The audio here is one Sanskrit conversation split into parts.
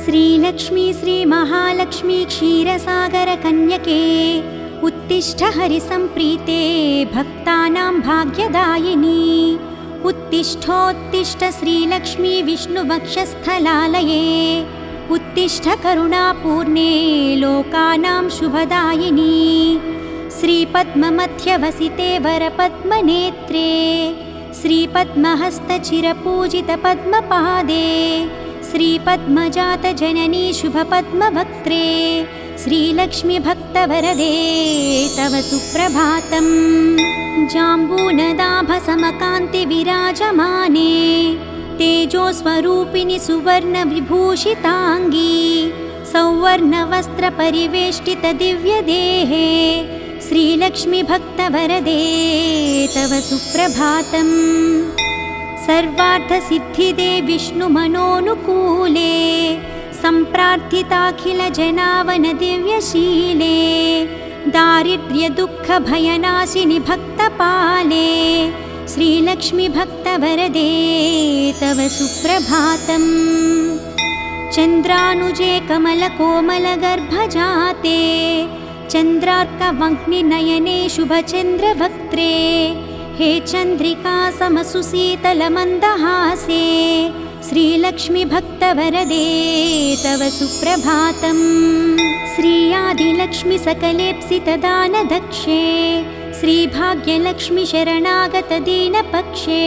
श्रीलक्ष्मी श्रीमहालक्ष्मी क्षीरसागर कन्यके उत्तिष्ठ हरिसंप्रीते भक्तानां भाग्यदायिनी उत्तिष्ठोत्तिष्ठ श्रीलक्ष्मी विष्णुवक्षस्थलालये उत्तिष्ठ करुणापूर्णे लोकानां शुभदायिनी श्रीपद्ममध्यवसिते वरपद्मनेत्रे श्रीपद्महस्तचिरपूजितपद्मपादे श्रीपद्मजातजननी शुभपद्मवक्त्रे श्रीलक्ष्मी भक्तवरदे तव सुप्रभातम् जाम्बूनदाभसमकान्तिविराजमाने तेजोस्वरूपिणि सुवर्णविभूषिताङ्गी सौवर्णवस्त्रपरिवेष्टितदिव्यदेहे श्रीलक्ष्मी भक्तवरदे तव सुप्रभातम् सर्वार्थसिद्धिदे विष्णुमनोनुकूले सम्प्रार्थिताखिलजनावनदिव्यशीले दारिद्र्यदुःखभयनाशिनि भक्तपाले श्रीलक्ष्मी भक्तवरदे तव सुप्रभातम् चन्द्रानुजे कमलकोमलगर्भजाते चन्द्रार्कवह्निनयने शुभचन्द्रवक्त्रे हे चन्द्रिका समसुशीतलमन्दहासे श्रीलक्ष्मी भक्तवरदे तव सुप्रभातम् श्रीयादिलक्ष्मी सकलेप्सितदानदक्षे श्रीभाग्यलक्ष्मी शरणागतदीनपक्षे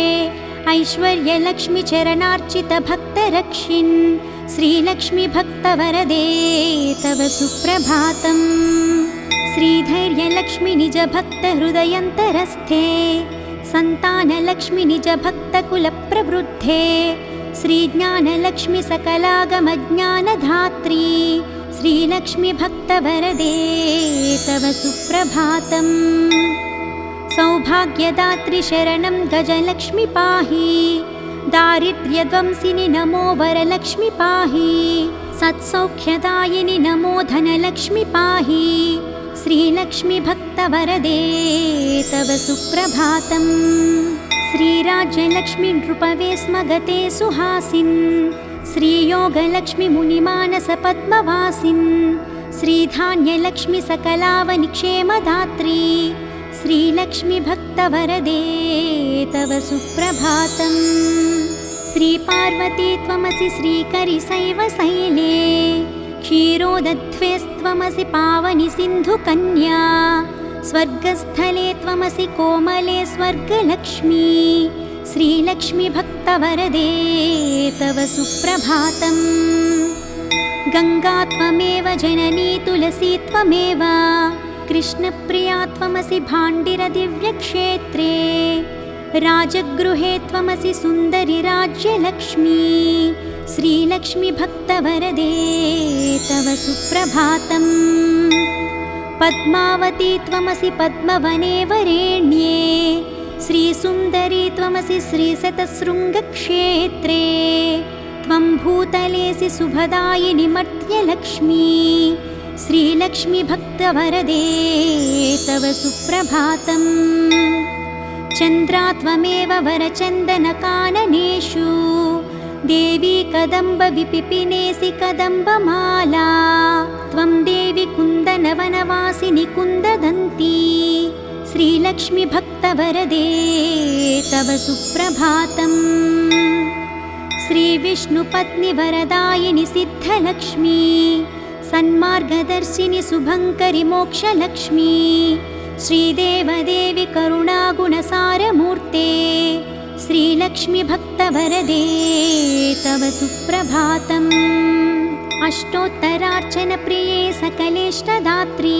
ऐश्वर्यलक्ष्मी चरणार्चितभक्तरक्षिन् श्रीलक्ष्मी भक्तवरदे तव सुप्रभातम् श्रीधैर्यलक्ष्मी निजभक्तहृदयन्तरस्थे सन्तानलक्ष्मी निजभक्तकुलप्रवृद्धे श्रीज्ञानलक्ष्मी सकलागमज्ञानधात्री श्रीलक्ष्मी भक्तवरदे तव सुप्रभातम् सौभाग्यदात्री शरणं गजलक्ष्मी पाहि दारिद्र्यध्वंसिनि नमो वरलक्ष्मी पाहि सत्सौख्यदायिनि नमो धनलक्ष्मी पाहि श्रीलक्ष्मी भक्तवरदे तव सुप्रभातम् श्रीराज्यलक्ष्मी नृपवे स्म गते सुहासिन् श्रीयोगलक्ष्मी मुनिमानसपद्मवासिन् श्रीधान्यलक्ष्मी सकलावनिक्षेमदात्री श्रीलक्ष्मी भक्तवरदे तव सुप्रभातम् श्रीपार्वती त्वमसि श्रीकरिशैवशैले क्षीरोदध्वेस्त्वमसि पावनि सिन्धुकन्या स्वर्गस्थले त्वमसि कोमले स्वर्गलक्ष्मी श्रीलक्ष्मी भक्तवरदे तव सुप्रभातम् गङ्गा त्वमेव जननी तुलसी त्वमेव कृष्णप्रिया त्वमसि भाण्डिरदिव्यक्षेत्रे राजगृहे त्वमसि सुन्दरि राज्यलक्ष्मी श्रीलक्ष्मी भक्तवरदे तव सुप्रभातम् पद्मावती त्वमसि पद्मवने वरेण्ये श्रीसुन्दरी त्वमसि श्रीशतशृङ्गक्षेत्रे त्वं भूतलेसि शुभदायिनि मर्त्यलक्ष्मी श्रीलक्ष्मी भक्तवरदे तव सुप्रभातम् चन्द्रा त्वमेव वरचन्दनकाननेषु देवी कदम्बविपिपिनेसि कदम्बमाला त्वं देवी कुन्दनवनवासिनि कुन्ददन्ती श्रीलक्ष्मी भक्तवरदे तव सुप्रभातम् श्रीविष्णुपत्नि वरदायिनि सिद्धलक्ष्मी सन्मार्गदर्शिनि शुभङ्करि मोक्षलक्ष्मी श्रीदेवदेवी करुणागुणसारमूर्ते श्रीलक्ष्मी भक्तवरदे तव सुप्रभातम् अष्टोत्तरार्चनप्रिये सकलेष्टदात्री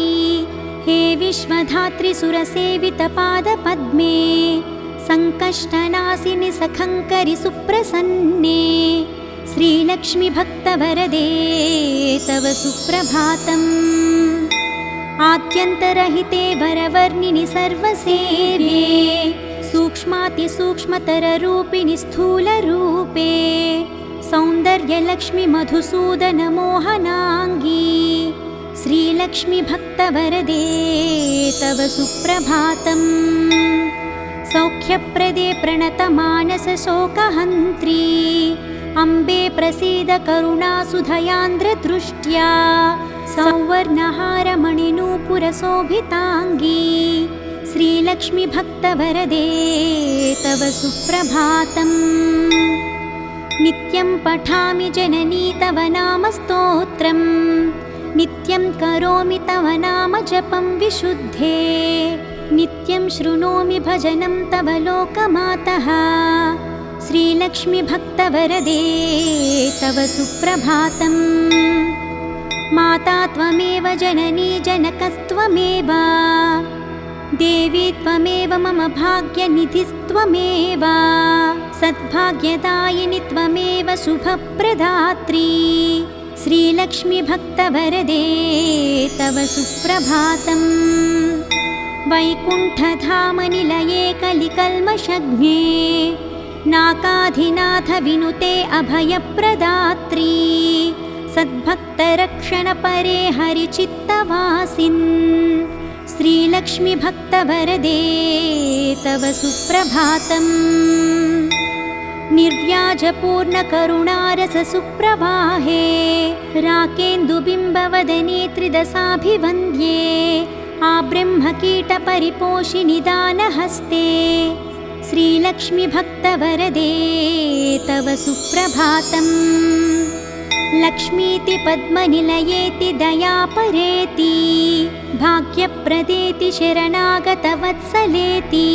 हे विश्वधात्री सुरसेवितपादपद्मे सङ्कष्टनाशिनि सखङ्करि सुप्रसन्ने श्रीलक्ष्मी भक्तवरदे तव सुप्रभातम् आद्यन्तरहिते वरवर्णिनि सर्वसेव्ये सूक्ष्मातिसूक्ष्मतररूपिणि स्थूलरूपे सौन्दर्यलक्ष्मी मधुसूदनमोहनाङ्गी श्रीलक्ष्मी भक्तवरदे तव सुप्रभातम् सौख्यप्रदे प्रणतमानसशोकहन्त्री अम्बे प्रसीद करुणासुधयान्द्रदृष्ट्या सौवर्णहारमणिनूपुरशोभिताङ्गी श्रीलक्ष्मीभक्तवरदे तव सुप्रभातम्। नित्यं पठामि जननी तव नाम स्तोत्रम् नित्यं करोमि तव नाम जपं विशुद्धे नित्यं शृणोमि भजनं तव लोकमातः श्रीलक्ष्मीभक्तवरदे तव सुप्रभातम्। माता त्वमेव जननी जनकस्त्वमेव देवी त्वमेव मम भाग्यनिधिस्त्वमेव सद्भाग्यदायिनि त्वमेव शुभप्रदात्री श्रीलक्ष्मीभक्तवरदे तव सुप्रभातम्। वैकुण्ठधामनिलये कलिकल्मषज्ञे नाकाधिनाथविनुते अभयप्रदात्री सद्भक्तरक्षणपरे हरिचित्तवासिन् श्रीलक्ष्मीभक्तवरदे तव सुप्रभातम्। निर्व्याजपूर्णकरुणारससुप्रवाहे राकेन्दुबिम्बवदने त्रिदशाभिवन्द्ये आब्रह्मकीटपरिपोषिनि दानहस्ते श्रीलक्ष्मीभक्तवरदे तव सुप्रभातम्। लक्ष्मीति पद्मनिलयेति दयापरेति भाग्यप्रदेति शरणागतवत्सलेति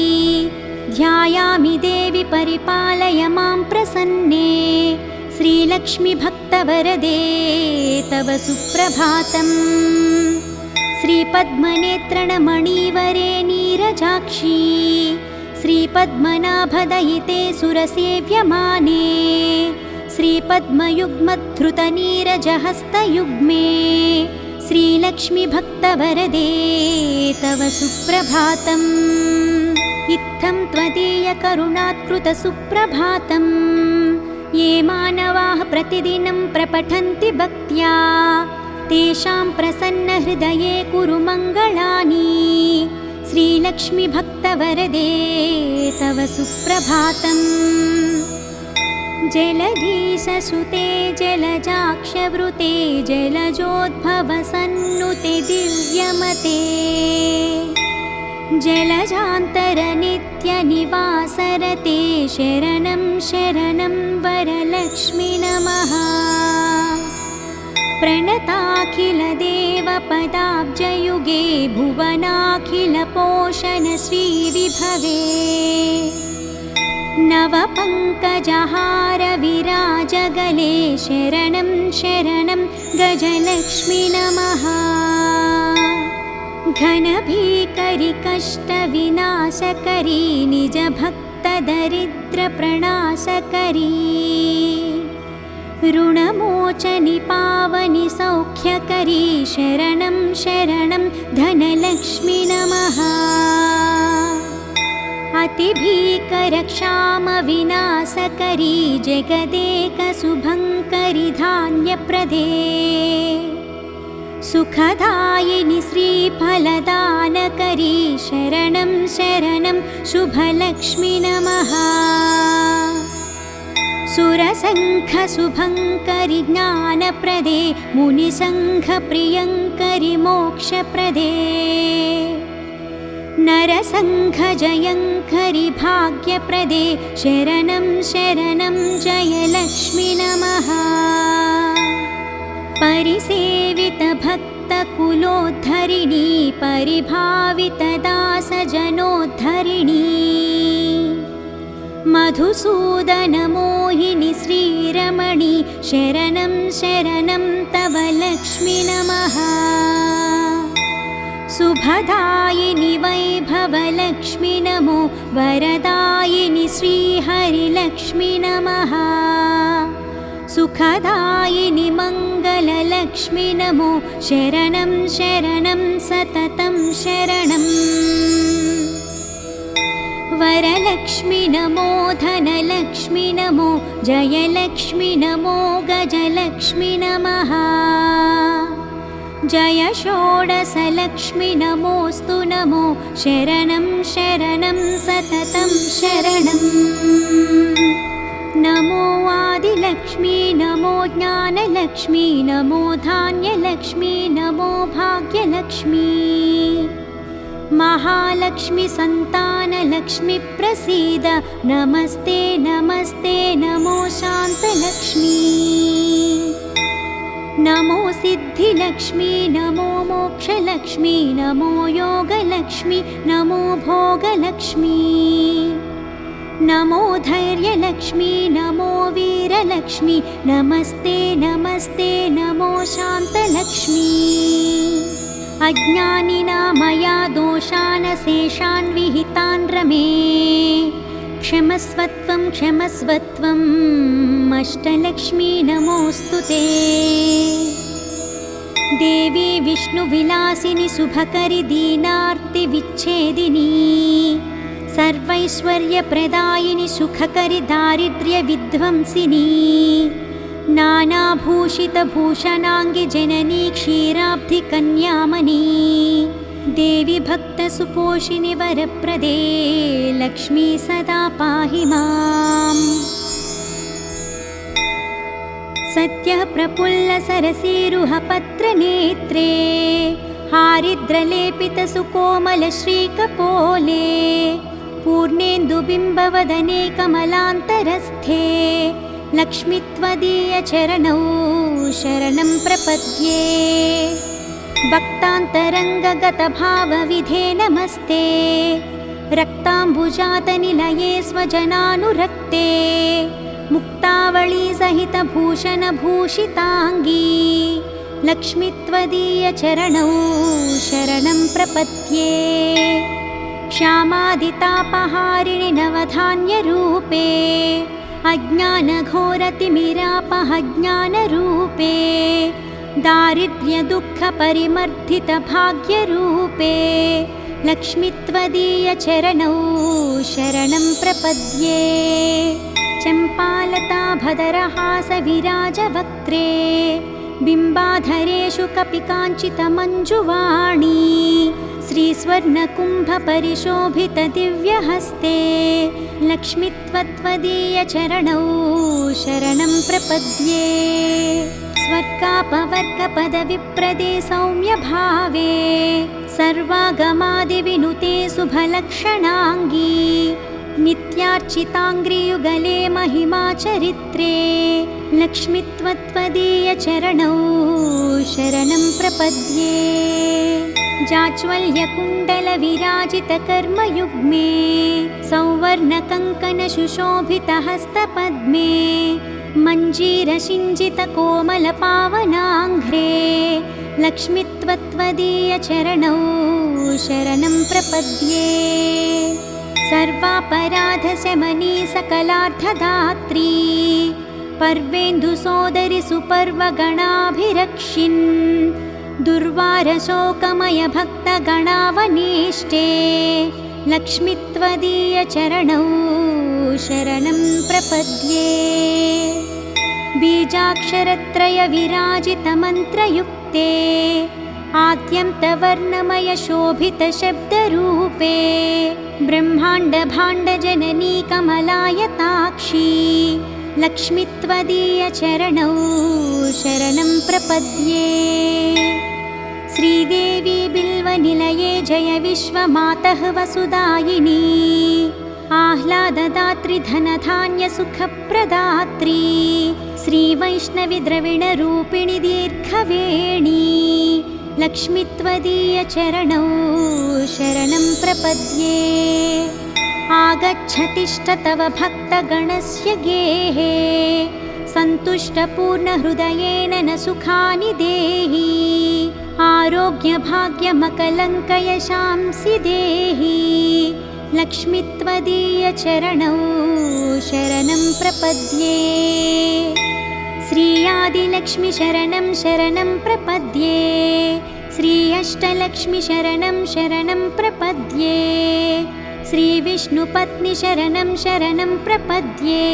ध्यायामि देवि परिपालय मां प्रसन्ने श्रीलक्ष्मीभक्तवरदे तव सुप्रभातम्। श्रीपद्मनेत्रणमणिवरे नीरजाक्षी श्रीपद्मनाभदयिते सुरसेव्यमाने श्रीपद्मयुग्मधृतनीरजहस्तयुग्मे श्रीलक्ष्मीभक्तवरदे तव सुप्रभातम्। इत्थं त्वदीयकरुणात्कृतसुप्रभातम् ये मानवाः प्रतिदिनं प्रपठन्ति भक्त्या तेषां प्रसन्नहृदये कुरु मङ्गलानि श्रीलक्ष्मीभक्तवरदे तव सुप्रभातम्। जलधीशसुते जलजाक्षवृते जलजोद्भवसन्नुते दिव्यमते जलजान्तरनित्यनिवासरते शरणं शरणं वरलक्ष्मी नमः। प्रणताखिलदेवपदाब्जयुगे भुवनाखिलपोषणश्रीविभवे नवपङ्कजहारविराजगले शरणं शरणं गजलक्ष्मी नमः। घनभीकरि कष्टविनाशकरी निजभक्तदरिद्रप्रणाशकरी ऋणमोचनि पावनि सौख्यकरी शरणं शरणं धनलक्ष्मी नमः। अतिभीकरक्षामविनाशकरी जगदेकशुभङ्करि धान्यप्रदे सुखदायिनि श्रीफलदानकरी शरणं शरणं शुभलक्ष्मी नमः। सुरसङ्घशुभङ्करि ज्ञानप्रदे मुनिसङ्घप्रियङ्करि मोक्षप्रदे नरसङ्घजयङ्करि भाग्यप्रदे शरणं शरणं जयलक्ष्मी नमः। परिसेवितभक्तकुलोद्धरिणी परिभावितदासजनोद्धरिणी मधुसूदनमोहिनि श्रीरमणि शरणं शरणं तव लक्ष्मी नमः। शुभदायिनि वैभवलक्ष्मी नमो वरदायिनि श्रीहरिलक्ष्मी नमः। सुखदायिनि मङ्गललक्ष्मी नमो शरणं शरणं सततं शरणम्। वरलक्ष्मी नमो धनलक्ष्मी नमो जयलक्ष्मी नमो गजलक्ष्मी नमः। जय षोडशलक्ष्मि नमोऽस्तु नमो शरणं शरणं सततं शरणम् नमो आदिलक्ष्मी नमो ज्ञानलक्ष्मी नमो धान्यलक्ष्मी नमो भाग्यलक्ष्मी महालक्ष्मी संतानलक्ष्मी प्रसीद नमस्ते नमस्ते नमो शान्तलक्ष्मी नमो सिद्धिलक्ष्मी नमो मोक्षलक्ष्मी नमो योगलक्ष्मी नमो भोगलक्ष्मी नमो धैर्यलक्ष्मी नमो वीरलक्ष्मी नमस्ते नमस्ते नमो शान्तलक्ष्मी अज्ञानिना मया दोषान् शेषान् विहितान् रमे क्षमस्वत्वं क्षमस्वत्वम् अष्टलक्ष्मी नमोऽस्तु ते देवी विष्णुविलासिनि शुभकरि दीनार्तिविच्छेदिनी सर्वैश्वर्यप्रदायिनि सुखकरि दारिद्र्यविध्वंसिनी नानाभूषितभूषणाङ्गि जननी क्षीराब्धिकन्यामणी देवी भक्तसुपोषिणि वरप्रदे लक्ष्मी सदा पाहि माम् सत्यः प्रफुल्लसरसीरुहपत्रनेत्रे हारिद्रलेपितसुकोमलश्रीकपोले पूर्णेन्दुबिम्बवदने कमलान्तरस्थे लक्ष्मी त्वदीयचरणौ शरणं प्रपद्ये भक्तान्तरङ्गगतभावविधे नमस्ते रक्ताम्बुजातनिलये स्वजनानुरक्ते मुक्तावळीसहितभूषणभूषिताङ्गी लक्ष्मी त्वदीयचरणौ शरणं प्रपद्ये श्यामादितापहारिणि नवधान्यरूपे अज्ञानघोरतिमिरापहज्ञानरूपे दारिद्र्यदुःखपरिमर्दितभाग्यरूपे लक्ष्मी त्वदीयचरणौ शरणं प्रपद्ये चम्पालताभदरहासविराजवक्त्रे बिम्बाधरेषु कपिकाञ्चितमञ्जुवाणी श्रीस्वर्णकुम्भपरिशोभितदिव्यहस्ते लक्ष्मी त्वदीयचरणौ शरणं प्रपद्ये स्वर्गापवर्गपदविप्रदे सौम्यभावे सर्वागमादिविनुते शुभलक्षणाङ्गी नित्यार्चिताङ्घ्रियुगले महिमाचरित्रे लक्ष्मी त्वदीयचरणौ शरणं प्रपद्ये जाज्वल्यकुण्डलविराजितकर्मयुग्मे सौवर्णकङ्कणसुशोभितहस्तपद्मे मञ्जीरसिञ्जितकोमलपावनाङ्घ्रे लक्ष्मी त्वदीयचरणौ शरणं प्रपद्ये सर्वापराधशमनी सकलार्थदात्री पर्वेन्दुसोदरि सुपर्वगणाभिरक्षिन् दुर्वारशोकमयभक्तगणावनेष्टे लक्ष्मी त्वदीयचरणौ शरणं प्रपद्ये बीजाक्षरत्रयविराजितमन्त्रयुक्ते आद्यन्तवर्णमयशोभितशब्दरूपे ब्रह्माण्डभाण्डजननी कमलायताक्षी लक्ष्मी त्वदीयचरणौ शरणं प्रपद्ये श्रीदेवी बिल्वनिलये जय विश्वमातः वसुदायिनी आह्लाददात्री धनधान्यसुखप्रदात्री श्रीवैष्णवी द्रविणरूपिणि दीर्घवेणी लक्ष्मी त्वदीयचरणौ शरणं प्रपद्ये आगच्छतिष्ठ तव भक्तगणस्य गेहे सन्तुष्टपूर्णहृदयेन न सुखानि देहि आरोग्यभाग्यमकलङ्कयशांसि देहि लक्ष्मी त्वदीयचरणौ शरणं प्रपद्ये श्री आदिलक्ष्मी शरणं शरणं प्रपद्ये श्री अष्टलक्ष्मी शरणं शरणं प्रपद्ये श्री विष्णुपत्नी शरणं शरणं प्रपद्ये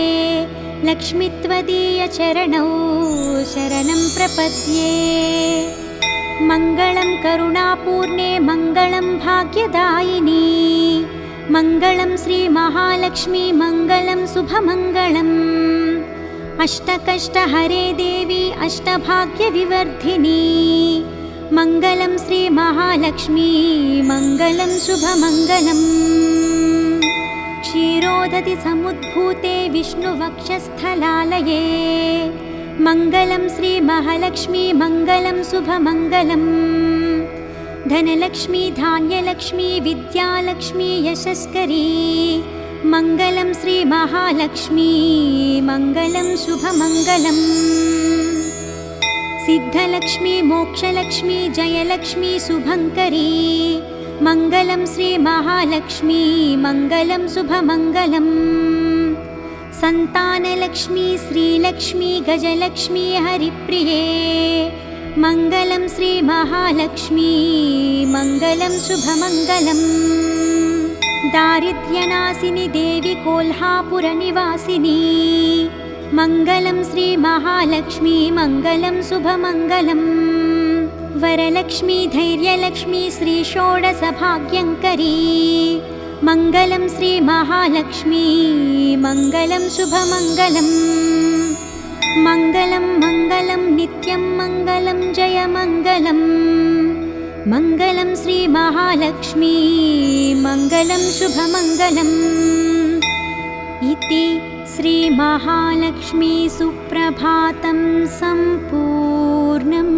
लक्ष्मी त्वदीयचरणौ शरणं प्रपद्ये मङ्गलं करुणापूर्णे मङ्गलं भाग्यदायिनी मङ्गलं श्रीमहालक्ष्मी मङ्गलं शुभमङ्गलम् अष्टकष्टहरे देवी अष्टभाग्यविवर्धिनी मङ्गलं श्रीमहालक्ष्मी मङ्गलं शुभमङ्गलम् क्षीरोदधि समुद्भूते विष्णुवक्षस्थलालये मङ्गलं श्रीमहालक्ष्मी मङ्गलं शुभमङ्गलम् धनलक्ष्मी धान्यलक्ष्मी विद्यालक्ष्मी यशस्करी मङ्गलं श्रीमहालक्ष्मी मङ्गलं शुभमङ्गलम् सिद्धलक्ष्मी मोक्षलक्ष्मी जयलक्ष्मी शुभङ्करी मङ्गलं श्रीमहालक्ष्मी मङ्गलं शुभमङ्गलम् सन्तानलक्ष्मी श्रीलक्ष्मी गजलक्ष्मी हरिप्रिये मङ्गलं श्रीमहालक्ष्मी मङ्गलं शुभमङ्गलम् दारिद्र्यनाशिनि देवी कोल्हापुरनिवासिनी मङ्गलं श्रीमहालक्ष्मी मङ्गलं शुभमङ्गलम् वरलक्ष्मी धैर्यलक्ष्मी श्रीषोडशभाग्यङ्करी मङ्गलं श्रीमहालक्ष्मी मङ्गलं शुभमङ्गलम् मङ्गलं मङ्गलं नित्यं मङ्गलं जयमङ्गलम् मङ्गलं श्रीमहालक्ष्मी मङ्गलं शुभमङ्गलम् इति श्रीमहालक्ष्मी सुप्रभातं सम्पूर्णम्।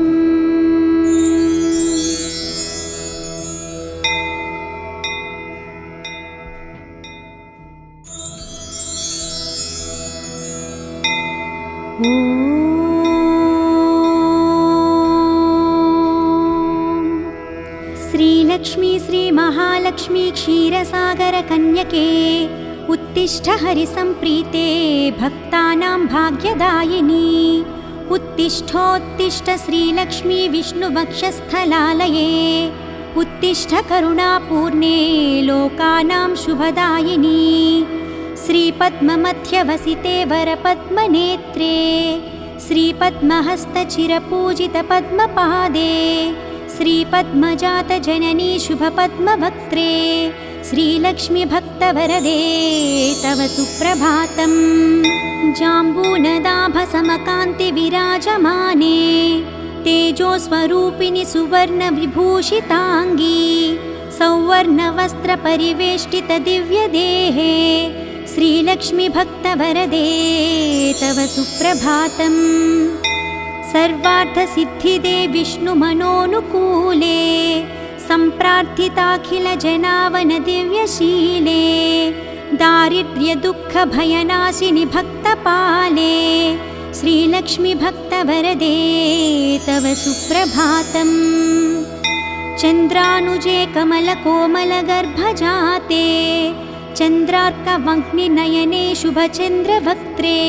श्रीलक्ष्मी श्रीमहालक्ष्मी क्षीरसागरकन्यके उत्तिष्ठ हरिसम्प्रीते भक्तानां भाग्यदायिनी उत्तिष्ठोत्तिष्ठ श्रीलक्ष्मी विष्णुवक्षस्थलालये उत्तिष्ठ करुणापूर्णे लोकानां शुभदायिनी श्रीपद्ममध्यवसिते वरपद्मनेत्रे श्रीपद्महस्तचिरपूजितपद्मपादे श्रीपद्मजातजननी शुभपद्मवक्त्रे श्रीलक्ष्मी भक्तवरदे तव सुप्रभातम् जाम्बूनदाभसमकान्तिविराजमाने तेजोस्वरूपिणि सुवर्णविभूषिताङ्गी सौवर्णवस्त्रपरिवेष्टितदिव्यदेहे श्रीलक्ष्मी भक्तवरदे तव सुप्रभातम् सर्वार्थसिद्धिदे विष्णुमनोनुकूले सम्प्रार्थिताखिलजनावनदिव्यशीले दारिद्र्यदुःखभयनाशिनि भक्तपाले श्रीलक्ष्मी भक्तवरदे तव सुप्रभातम् चन्द्रानुजे कमलकोमलगर्भजाते चन्द्रार्कवह्निनयने शुभचन्द्रवक्त्रे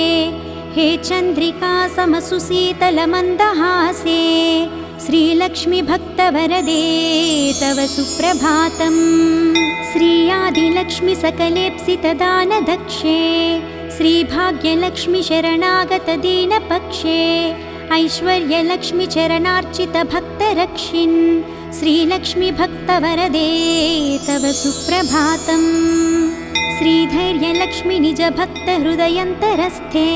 हे चन्द्रिका समसुशीतलमन्दहासे श्रीलक्ष्मी भक्तवरदे तव सुप्रभातम् श्रीयादिलक्ष्मी सकलेप्सितदानदक्षे श्रीभाग्यलक्ष्मी शरणागतदीनपक्षे ऐश्वर्यलक्ष्मी चरणार्चितभक्तरक्षिन् श्रीलक्ष्मी भक्तवरदे तव सुप्रभातम् श्रीधैर्यलक्ष्मी निजभक्तहृदयन्तरस्थे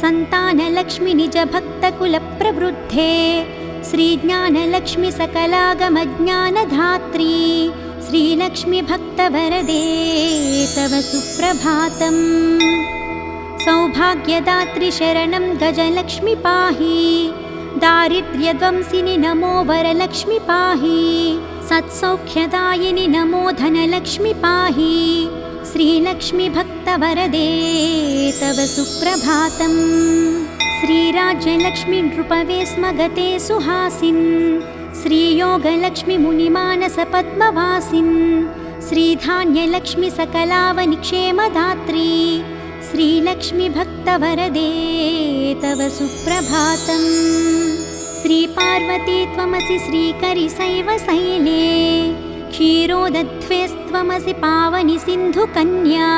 सन्तानलक्ष्मी निजभक्तकुलप्रवृद्धे श्रीज्ञानलक्ष्मी सकलागमज्ञानधात्री श्रीलक्ष्मी भक्तवरदे तव सुप्रभातम् सौभाग्यदात्री शरणं गजलक्ष्मी पाहि दारिद्र्यध्वंसिनि नमो वरलक्ष्मी पाहि सत्सौख्यदायिनि नमो धनलक्ष्मी पाहि श्रीलक्ष्मी भक्तवरदे तव सुप्रभातम् श्रीराज्यलक्ष्मी नृपवे स्म गते सुहासिन् श्रीयोगलक्ष्मी मुनिमानसपद्मवासिन् श्रीधान्यलक्ष्मी सकलावनिक्षेमदात्री श्रीलक्ष्मी भक्तवरदे तव सुप्रभातम् श्रीपार्वती त्वमसि श्रीकरिशैवशैले क्षीरोदध्वेस्त्वमसि पावनि सिन्धुकन्या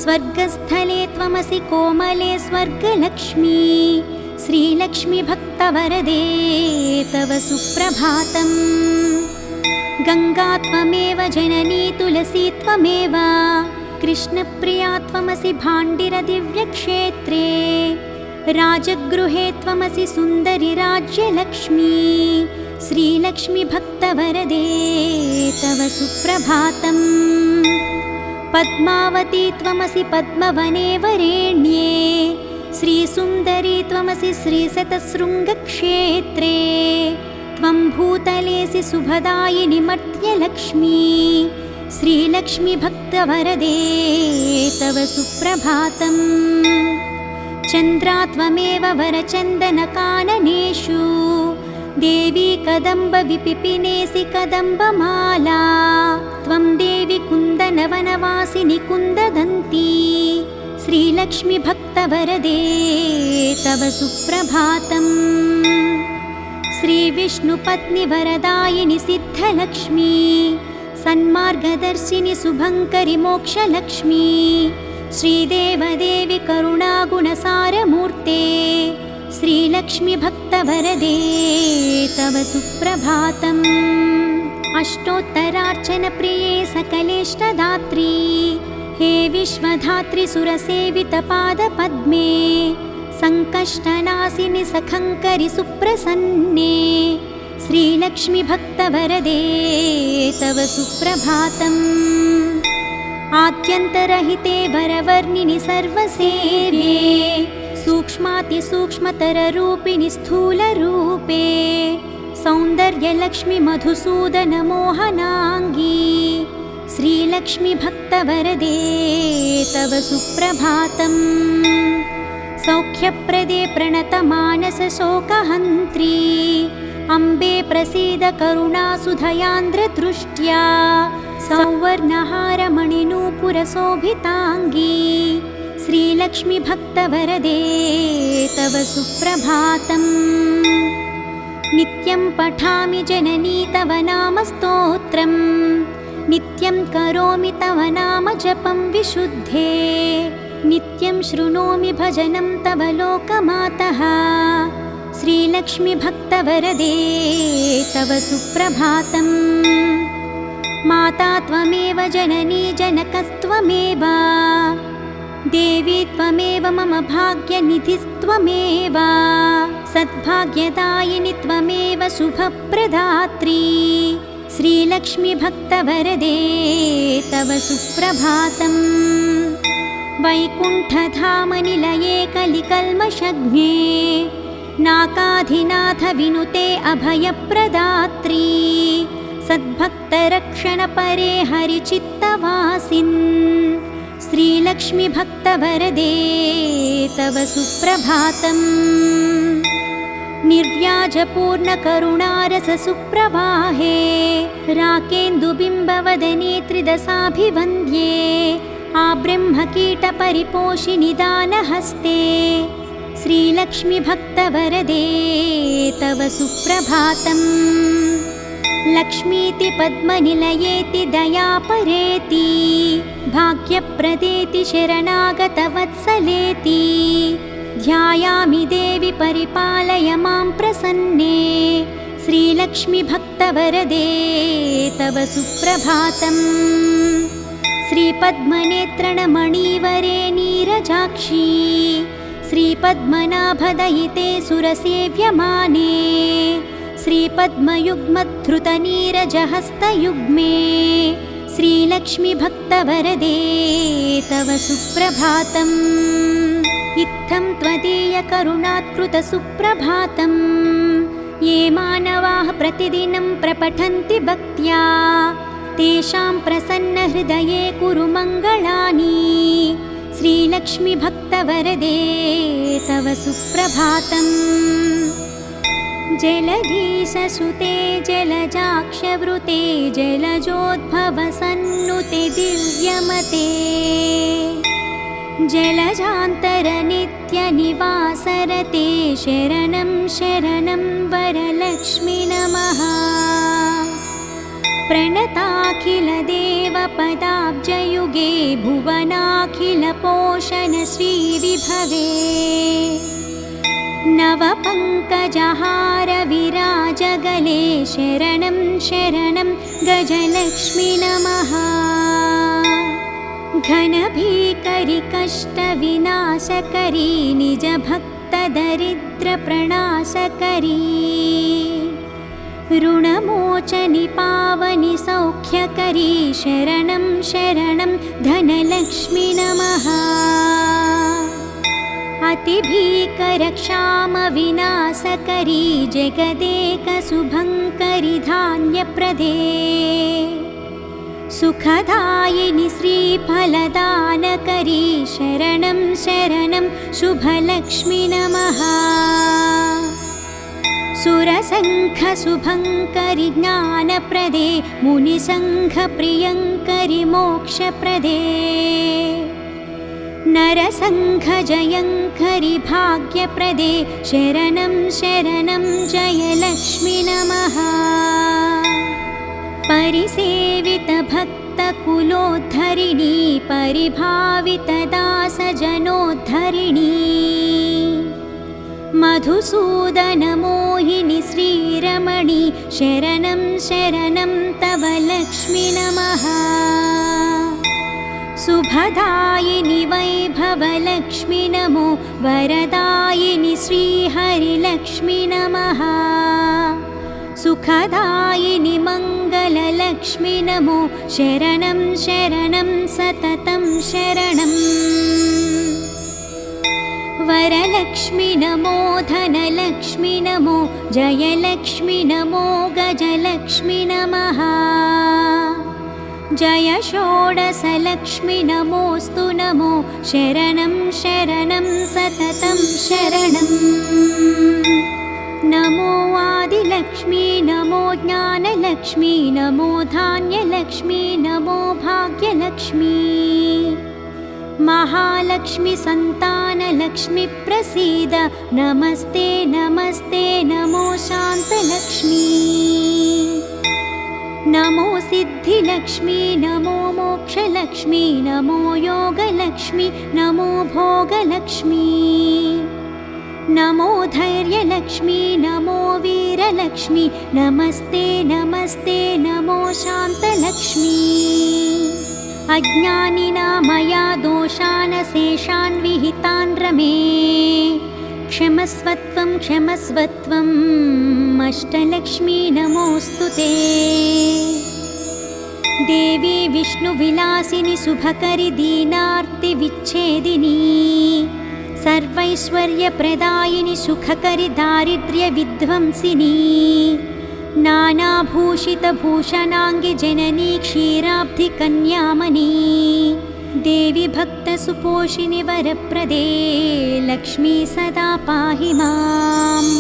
स्वर्गस्थले त्वमसि कोमले स्वर्गलक्ष्मी श्रीलक्ष्मीभक्तवरदे तव सुप्रभातम्। गङ्गा त्वमेव जननी तुलसी त्वमेव कृष्णप्रिया त्वमसि भाण्डिरदिव्यक्षेत्रे। राजगृहे त्वमसि सुन्दरि राज्यलक्ष्मी। श्रीलक्ष्मीभक्तवरदे तव सुप्रभातम्। पद्मावती त्वमसि पद्मवने वरेण्ये। श्रीसुन्दरी त्वमसि श्रीशतशृङ्गक्षेत्रे। त्वं भूतलेऽसि सुभदायिनि मर्त्यलक्ष्मी। श्रीलक्ष्मीभक्तवरदे तव सुप्रभातम्। चन्द्रा त्वमेव वरचन्दनकाननेषु। देवी कदम्बविपिपिनेसि कदम्बमाला। त्वं देवी कुन्दनवनवासिनि कुन्ददन्ती। श्रीलक्ष्मीभक्तवरदे तव सुप्रभातम्। श्रीविष्णुपत्निवरदायिनि सिद्धलक्ष्मी। सन्मार्गदर्शिनि शुभङ्करि मोक्षलक्ष्मी। श्रीदेवदेवि करुणागुणसारमूर्ते। श्रीलक्ष्मीभक्तवरदे तव सुप्रभातम्। अष्टोत्तरार्चनप्रिये सकलेष्टदात्री। हे विश्वधात्री सुरसेवितपादपद्मे। सङ्कष्टनाशिनि सखङ्करि सुप्रसन्ने। श्रीलक्ष्मीभक्तवरदे तव सुप्रभातम्। आद्यन्तरहिते वरवर्णिनि सर्वसेव्ये। सूक्ष्मातिसूक्ष्मतररूपिणि स्थूलरूपे। सौन्दर्यलक्ष्मि मधुसूदनमोहनाङ्गी। श्रीलक्ष्मीभक्तवरदे तव सुप्रभातम्। सौख्यप्रदे प्रणतमानसशोकहन्त्री। अम्बे प्रसीद करुणासुधयान्द्रदृष्ट्या। सौवर्णहारमणिनूपुरशोभिताङ्गी। श्रीलक्ष्मीभक्तवरदे तव सुप्रभातम्। नित्यं पठामि जननी तव नामस्तोत्रम्। नित्यं करोमि तव नाम जपं विशुद्धे। नित्यं शृणोमि भजनं तव लोकमातः। श्रीलक्ष्मीभक्तवरदे तव सुप्रभातम्। माता त्वमेव जननी जनकस्त्वमेव। देवी त्वमेव मम भाग्यनिधिस्त्वमेव। सद्भाग्यदायिनि त्वमेव शुभप्रदात्री। श्रीलक्ष्मीभक्तवरदे तव सुप्रभातम्। वैकुण्ठधामनिलये कलिकल्मषघ्ने। नाकाधिनाथविनुते अभयप्रदात्री। सद्भक्तरक्षणपरे हरिचित्तवासिन्। श्रीलक्ष्मीभक्तवरदे तव सुप्रभातम्। निर्व्याजपूर्णकरुणारससुप्रवाहे। राकेन्दुबिम्बवदने त्रिदशाभिवन्द्ये। आब्रह्मकीटपरिपोषिनि दानहस्ते। श्रीलक्ष्मीभक्तवरदे तव सुप्रभातम्। लक्ष्मीति पद्मनिलयेति दयापरेति। भाग्यप्रदेति शरणागतवत्सलेति। ध्यायामि देवि परिपालय मां प्रसन्ने। श्रीलक्ष्मीभक्तवरदे तव सुप्रभातम्। श्रीपद्मनेत्रणमणिवरे नीरजाक्षी। श्रीपद्मनाभदयिते सुरसेव्यमाने। श्रीपद्मयुग्मधृतनीरजहस्तयुग्मे। श्रीलक्ष्मीभक्तवरदे तव सुप्रभातम्। इत्थं त्वदीयकरुणात्कृतसुप्रभातम्। ये मानवाः प्रतिदिनं प्रपठन्ति भक्त्या। तेषां प्रसन्नहृदये कुरु मङ्गलानि। श्रीलक्ष्मीभक्तवरदे तव सुप्रभातम्। जलधीशसुते जलजाक्षवृते। जलजोद्भवसन्नुते दिव्यमते। जलजान्तरनित्यनिवासरते। शरणं शरणं वरलक्ष्मि नमः। प्रणताखिलदेवपदाब्जयुगे। भुवनाखिलपोषण श्रीविभवे। नवपङ्कजहार विराजगले शरणं शरणं गजलक्ष्मी नमः। घनभीकरि कष्टविनाशकरी निजभक्तदरिद्रप्रणाशकरी ऋणमोचनि पावनि सौख्यकरी शरणं शरणं धनलक्ष्मी नमः। अतिभीकरक्षामविनाशकरी जगदेकशुभङ्करि धान्यप्रदे सुखदायिनि श्रीफलदानकरी शरणं शरणं शुभलक्ष्मी नमः। सुरसङ्घशुभङ्करि ज्ञानप्रदे मुनिसङ्घप्रियङ्करि मोक्षप्रदे नरसङ्घजयङ्करि भाग्यप्रदे शरणं शरणं जयलक्ष्मी नमः। परिसेवितभक्तकुलोद्धरिणी परिभावितदासजनोद्धरिणी मधुसूदनमोहिनि श्रीरमणि शरणं शरणं तव लक्ष्मी नमः। शुभदायिनि वैभवलक्ष्मी नमो वरदायिनि श्रीहरिलक्ष्मी नमः। सुखदायिनि मङ्गललक्ष्मी नमो शरणं शरणं सततं शरणम्। वरलक्ष्मी नमो धनलक्ष्मी नमो जयलक्ष्मी नमो गजलक्ष्मी नमः। जय षोडशलक्ष्मी नमोऽस्तु नमो शरणं शरणं सततं शरणम्। नमो आदिलक्ष्मी नमो ज्ञानलक्ष्मी नमो धान्यलक्ष्मी नमो भाग्यलक्ष्मी महालक्ष्मी संतानलक्ष्मी प्रसीद नमस्ते नमस्ते नमो शान्तलक्ष्मी। नमो सिद्धिलक्ष्मी नमो मोक्षलक्ष्मी नमो योगलक्ष्मी नमो भोगलक्ष्मी नमो धैर्यलक्ष्मी नमो वीरलक्ष्मी नमस्ते नमस्ते नमो शान्तलक्ष्मी। अज्ञानिना मया दोषान् शेषान् विहितान् रमे क्षमस्वत्वं क्षमस्वत्वम् अष्टलक्ष्मी नमोऽस्तु ते। देवी विष्णुविलासिनि शुभकरि दीनार्तिविच्छेदिनी सर्वैश्वर्यप्रदायिनि सुखकरि दारिद्र्यविध्वंसिनी नानाभूषितभूषणाङ्गि जननी क्षीराब्धिकन्यामणी देवी भक्तसुपोषिणि वरप्रदे लक्ष्मी सदा पाहि माम्।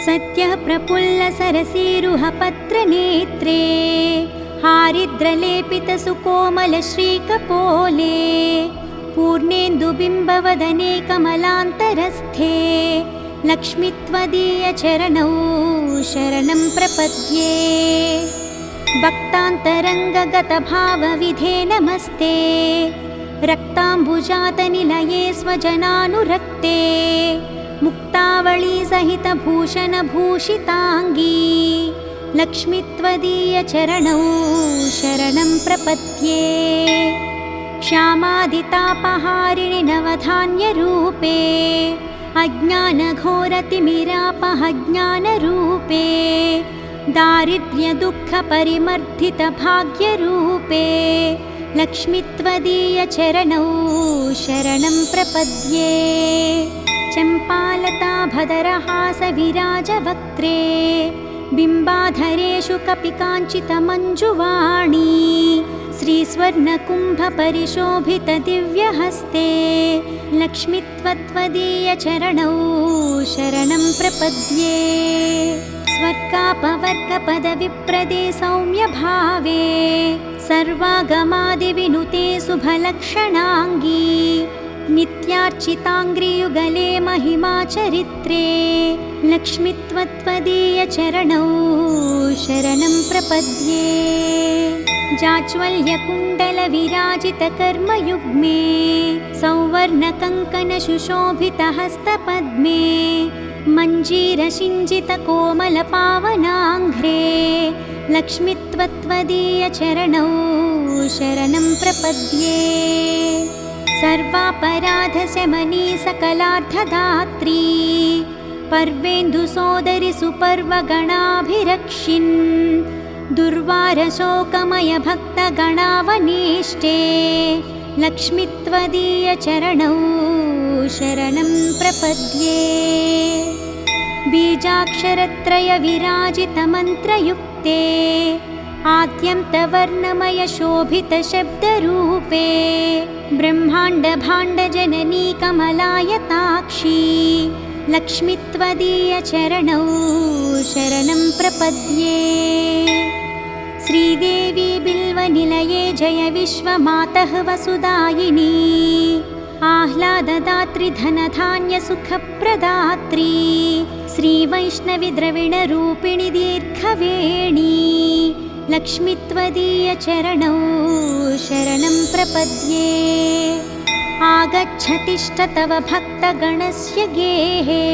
सत्यप्रफुल्लसरसीरुहपत्रनेत्रे हारिद्रलेपितसुकोमलश्रीकपोले पूर्णेन्दुबिम्बवदने कमलान्तरस्थे लक्ष्मी त्वदीयचरणौ शरणं प्रपद्ये। भक्तान्तरङ्गगतभावविधे नमस्ते रक्ताम्बुजातनिलये स्वजनानुरक्ते मुक्तावळी सहितभूषणभूषिताङ्गी लक्ष्मी त्वदीयचरणौ शरणं प्रपद्ये। क्षामादितापहारिणि नवधान्यरूपे अज्ञानघोरतिमिरापहज्ञानरूपे दारिद्र्यदुःखपरिमर्दितभाग्यरूपे लक्ष्मी त्वदीयचरणौ शरणं प्रपद्ये। चम्पालताभदरहासविराजवक्त्रे बिम्बाधरेषु कपिकाञ्चितमञ्जुवाणी श्रीस्वर्णकुम्भपरिशोभितदिव्यहस्ते लक्ष्मी त्वदीयचरणौ शरणं प्रपद्ये। स्वर्गापवर्गपदविप्रदे सौम्यभावे सर्वागमादिविनुते शुभलक्षणाङ्गी नित्यार्चिताङ्घ्रियुगले महिमाचरित्रे लक्ष्मी त्वदीयचरणौ शरणं प्रपद्ये। जाज्वल्यकुण्डलविराजितकर्मयुग्मे सौवर्णकङ्कणसुशोभितहस्तपद्मे मञ्जीरसिञ्जितकोमलपावनाङ्घ्रे लक्ष्मीत्वदीयचरणौ शरणं प्रपद्ये। सर्वापराधशमनी सकलार्थदात्री पर्वेन्दुसोदरि सुपर्वगणाभिरक्षिन् दुर्वारशोकमयभक्तगणावनेष्टे लक्ष्मीत्वदीयचरणौ शरणं प्रपद्ये। बीजाक्षरत्रयविराजितमन्त्रयुक्ते आद्यन्तवर्णमयशोभितशब्दरूपे ब्रह्माण्डभाण्डजननी कमलायताक्षी लक्ष्मीत्वदीयचरणौ शरणं प्रपद्ये। श्रीदेवी बिल्वनिलये जय विश्वमातः वसुदायिनी आह्लाददात्री धनधान्यसुखप्रदात्री श्रीवैष्णवी द्रविणरूपिणी दीर्घवेणी लक्ष्मीत्वदीयचरणौ शरणं प्रपद्ये। आगच्छतिष्ठ तव भक्तगणस्य गेहे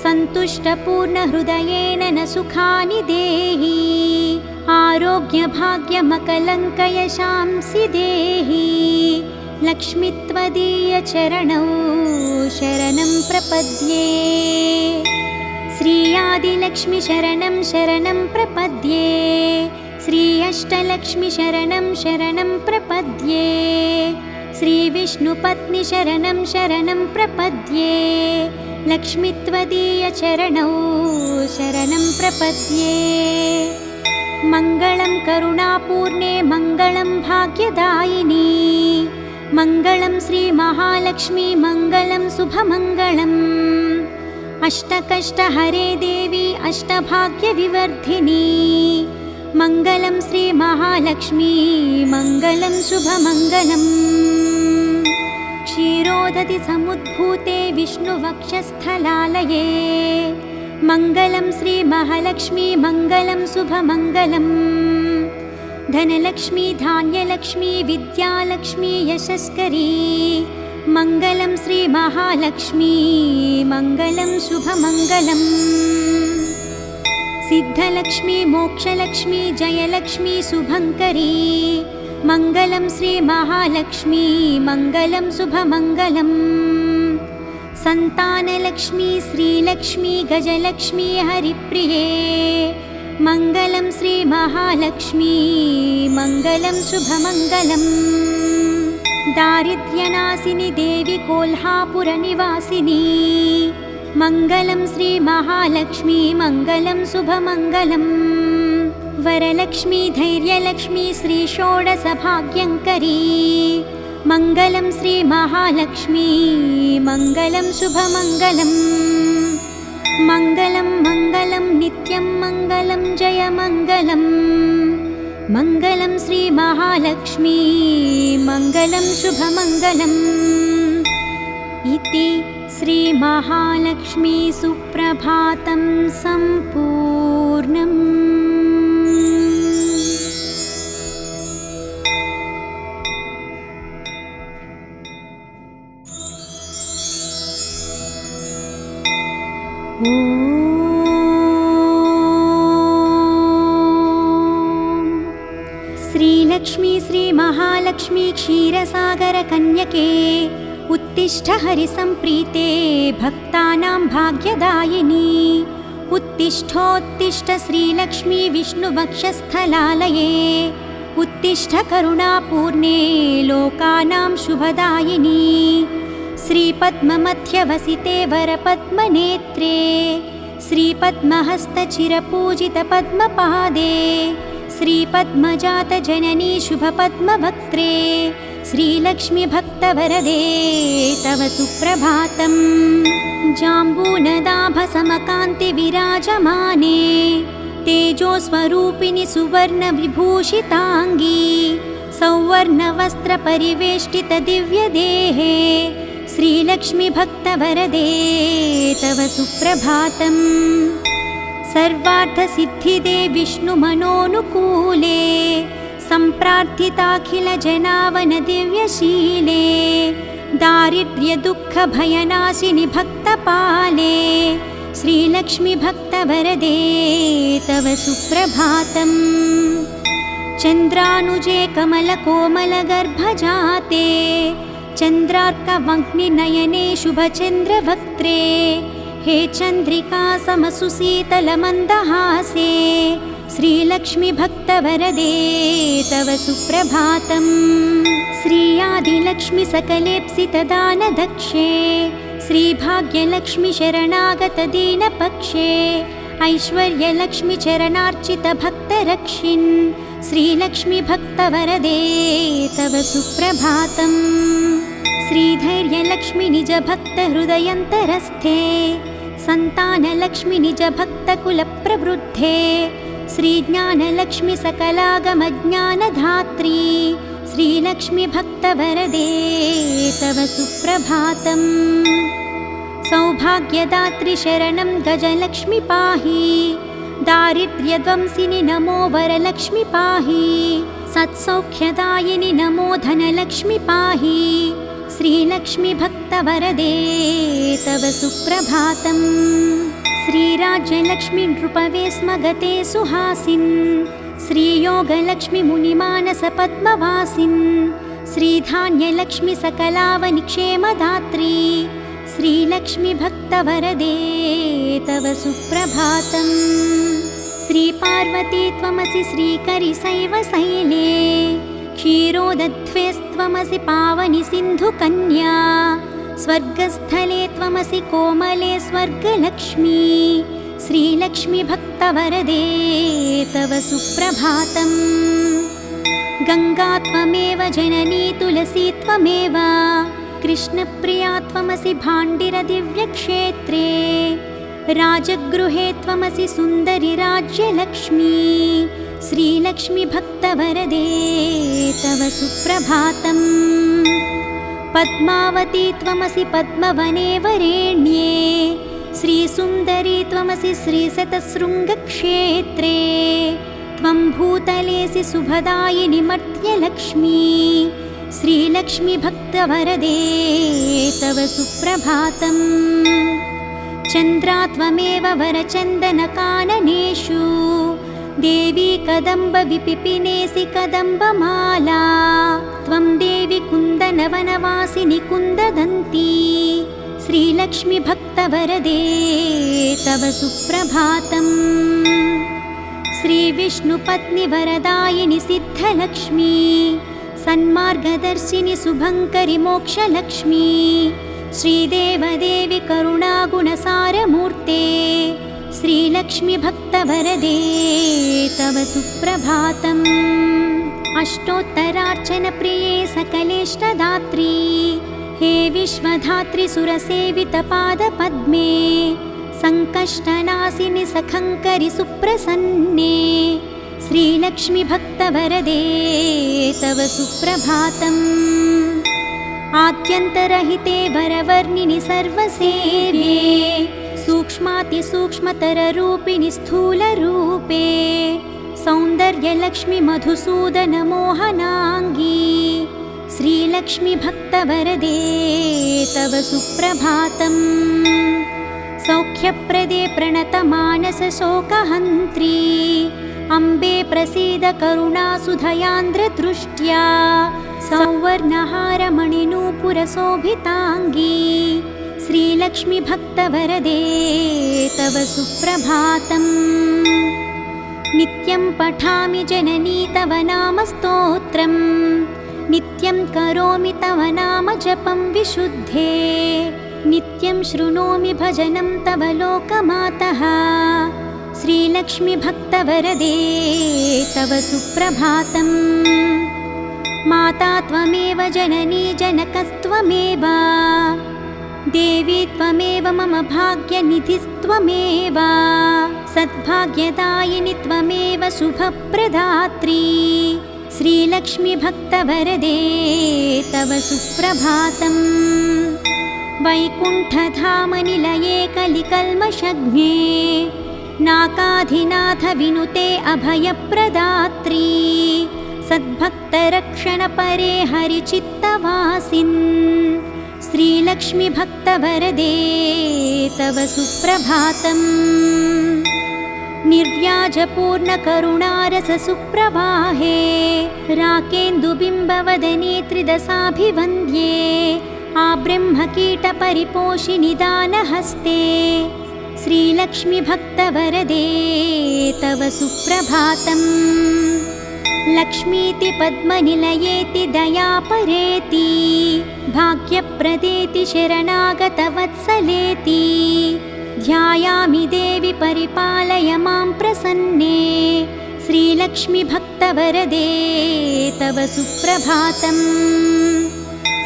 सन्तुष्टपूर्णहृदयेन न सुखानि देहि आरोग्यभाग्यमकलङ्कयशांसि देहि लक्ष्मीत्वदीयचरणौ शरणं प्रपद्ये। श्री आदिलक्ष्मी शरणं शरणं प्रपद्ये। श्री अष्टलक्ष्मी शरणं शरणं प्रपद्ये। श्री विष्णुपत्नी शरणं शरणं प्रपद्ये। लक्ष्मीत्वदीयचरणौ शरणं प्रपद्ये। मङ्गलं करुणापूर्णे मङ्गलं भाग्यदायिनी मङ्गलं श्रीमहालक्ष्मी मङ्गलं शुभमङ्गलम् अष्टकष्टहरे देवी अष्टभाग्यविवर्धिनी मङ्गलं श्रीमहालक्ष्मी मङ्गलं शुभमङ्गलम्। क्षीरोदधि समुद्भूते विष्णुवक्षस्थलालये मङ्गलं श्रीमहालक्ष्मी मङ्गलं शुभमङ्गलम्। धनलक्ष्मी धान्यलक्ष्मी विद्यालक्ष्मी यशस्करी मङ्गलं श्रीमहालक्ष्मी मङ्गलं शुभमङ्गलम्। सिद्धलक्ष्मी मोक्षलक्ष्मी जयलक्ष्मी शुभङ्करी मङ्गलं श्रीमहालक्ष्मी मङ्गलं शुभमङ्गलम्। सन्तानलक्ष्मी श्रीलक्ष्मी गजलक्ष्मी हरिप्रिये मङ्गलं श्रीमहालक्ष्मी मङ्गलं शुभमङ्गलम्। दारिद्र्यनाशिनी देवी कोल्हापुरनिवासिनी मङ्गलं श्रीमहालक्ष्मी मङ्गलं शुभमङ्गलम्। वरलक्ष्मी धैर्यलक्ष्मी श्रीषोडशभाग्यङ्करी मङ्गलं श्रीमहालक्ष्मी मङ्गलं शुभमङ्गलम्। मङ्गलं मङ्गलं नित्यं मङ्गलं जयमङ्गलम् मङ्गलं श्रीमहालक्ष्मी मङ्गलं शुभमङ्गलम्। इति श्रीमहालक्ष्मी सुप्रभातं सम्पूर्णम्। श्रीलक्ष्मी श्रीमहालक्ष्मी क्षीरसागरकन्यके उत्तिष्ठ हरिसम्प्रीते भक्तानां भाग्यदायिनी उत्तिष्ठोत्तिष्ठ श्रीलक्ष्मी विष्णुवक्षस्थलालये उत्तिष्ठ करुणापूर्णे लोकानां शुभदायिनी श्रीपद्ममध्यवसिते वरपद्मनेत्रे श्रीपद्महस्तचिरपूजितपद्मपादे श्रीपद्मजातजननी शुभपद्मवक्त्रे श्रीलक्ष्मी भक्तवरदे तव सुप्रभातम्। जाम्बूनदाभसमकान्तिविराजमाने तेजोस्वरूपिणि सुवर्णविभूषिताङ्गी सौवर्णवस्त्रपरिवेष्टितदिव्यदेहे श्रीलक्ष्मी भक्तवरदे तव सुप्रभातम्। सर्वार्थसिद्धिदे विष्णुमनोनुकूले सम्प्रार्थिताखिलजनावन दिव्यशीले दारिद्र्यदुःखभयनाशिनि भक्तपाले श्रीलक्ष्मी भक्तवरदे तव सुप्रभातम्। चन्द्रानुजे कमलकोमलगर्भजाते चन्द्रार्कवह्निनयने शुभचन्द्रवक्त्रे हे चन्द्रिका समसुशीतलमन्दहासे श्रीलक्ष्मी भक्तवरदे तव सुप्रभातम्। श्रीयादिलक्ष्मी सकलेप्सितदानदक्षे श्रीभाग्यलक्ष्मी शरणागतदीनपक्षे ऐश्वर्यलक्ष्मी चरणार्चितभक्तरक्षिन् श्रीलक्ष्मी भक्तवरदे तव सुप्रभातम्। श्रीधैर्यलक्ष्मी निजभक्तहृदयन्तरस्थे सन्तानलक्ष्मी निजभक्तकुलप्रवृद्धे श्रीज्ञानलक्ष्मी सकलागमज्ञानधात्री श्रीलक्ष्मी भक्तवरदे तव सुप्रभातम्। सौभाग्यदात्री शरणं गजलक्ष्मी पाहि दारिद्र्यध्वंसिनि नमो वरलक्ष्मी पाहि सत्सौख्यदायिनि नमो धनलक्ष्मी पाहि श्रीलक्ष्मी भक्तवरदे तव सुप्रभातम्। श्रीराज्यलक्ष्मी नृपवे स्म गते सुहासिन् श्रीयोगलक्ष्मी मुनिमानसपद्मवासिन् श्रीधान्यलक्ष्मी सकलावनिक्षेमदात्री श्रीलक्ष्मी भक्तवरदे तव सुप्रभातम्। श्रीपार्वती त्वमसि श्रीकरिशैवशैले क्षीरोदध्वेस्त्वमसि पावनि सिन्धुकन्या स्वर्गस्थले त्वमसि कोमले स्वर्गलक्ष्मी श्रीलक्ष्मी भक्तवरदे तव सुप्रभातम्। गङ्गा त्वमेव जननी तुलसी त्वमेव कृष्णप्रिया त्वमसि भाण्डिरदिव्यक्षेत्रे राजगृहे त्वमसि सुन्दरि राज्यलक्ष्मी श्रीलक्ष्मी भक्तवरदे तव सुप्रभातम्। पद्मावती त्वमसि पद्मवने वरेण्ये श्रीसुन्दरी त्वमसि श्रीशतशृङ्गक्षेत्रे त्वं भूतलेसि शुभदायिनि मर्त्यलक्ष्मी श्रीलक्ष्मी भक्तवरदे तव सुप्रभातम्। चन्द्रा त्वमेव वरचन्दनकाननेषु देवी कदम्बविपिपिनेसि कदम्बमाला त्वं देवी कुन्दनवनवासिनि कुन्ददन्ती श्रीलक्ष्मी भक्तवरदे तव सुप्रभातम्। श्रीविष्णुपत्नि वरदायिनि सिद्धलक्ष्मी सन्मार्गदर्शिनि शुभङ्करि मोक्षलक्ष्मी श्रीदेवदेवी करुणागुणसारमूर्ते श्रीलक्ष्मी भक्तवरदे तव सुप्रभातम्। अष्टोत्तरार्चनप्रिये सकलेष्टदात्री हे विश्वधात्री सुरसेवितपादपद्मे सङ्कष्टनाशिनि सखङ्करि सुप्रसन्ने श्रीलक्ष्मी भक्तवरदे तव सुप्रभातम्। आद्यन्तरहिते वरवर्णिनि सर्वसेव्ये सूक्ष्मातिसूक्ष्मतररूपिणि स्थूलरूपे सौन्दर्यलक्ष्मी मधुसूदनमोहनाङ्गी श्रीलक्ष्मी भक्तवरदे तव सुप्रभातम्। सौख्यप्रदे प्रणतमानसशोकहन्त्री अम्बे प्रसीद करुणासुधयान्द्रदृष्ट्या सौवर्णहारमणिनूपुरशोभिताङ्गी श्रीलक्ष्मी भक्तवरदे तव सुप्रभातम्। नित्यं पठामि जननी तव नामस्तोत्रम् नित्यं करोमि तव नाम जपं विशुद्धे नित्यं शृणोमि भजनं तव लोकमातः श्रीलक्ष्मी भक्तवरदे तव सुप्रभातम्। माता त्वमेव जननी जनकस्त्वमेव देवी त्वमेव मम भाग्यनिधिस्त्वमेव सद्भाग्यदायिनि त्वमेव शुभप्रदात्री श्रीलक्ष्मी भक्तवरदे तव सुप्रभातम्। वैकुण्ठधामनिलये कलिकल्मषघ्ने नाकाधिनाथ विनुते अभयप्रदात्री सद्भक्तरक्षणपरे हरिचित्तवासिन् श्रीलक्ष्मीभक्तवरदे तव सुप्रभातम् निर्व्याजपूर्णकरुणारससुप्रवाहे राकेन्दुबिम्बवदने त्रिदशाभिवन्द्ये आब्रह्मकीटपरिपोषिनि दानहस्ते श्रीलक्ष्मीभक्तवरदे तव सुप्रभातम् लक्ष्मीति पद्मनिलयेति दयापरेति भाग्यप्रदेति शरणागतवत्सलेति ध्यायामि देवि परिपालय मां प्रसन्ने श्रीलक्ष्मीभक्तवरदे तव सुप्रभातम्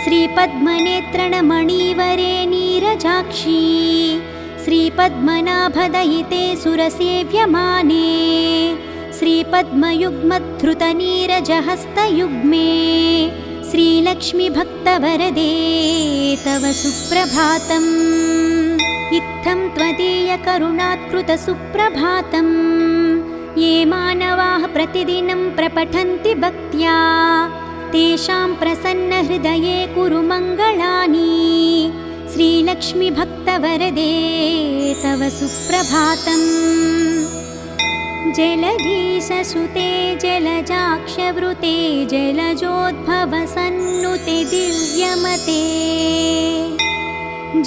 श्रीपद्मनेत्रणमणिवरे नीरजाक्षी श्रीपद्मनाभदयिते सुरसेव्यमाने श्रीपद्मयुग्मधृतनीरजहस्तयुग्मे श्रीलक्ष्मीभक्तवरदे तव सुप्रभातम् इत्थं त्वदीयकरुणात्कृतसुप्रभातम् ये मानवाः प्रतिदिनं प्रपठन्ति भक्त्या तेषां प्रसन्नहृदये कुरु मङ्गलानि श्रीलक्ष्मीभक्तवरदे तव सुप्रभातम् जलधीशसुते जलजाक्षवृते जलजोद्भवसन्नुते दिव्यमते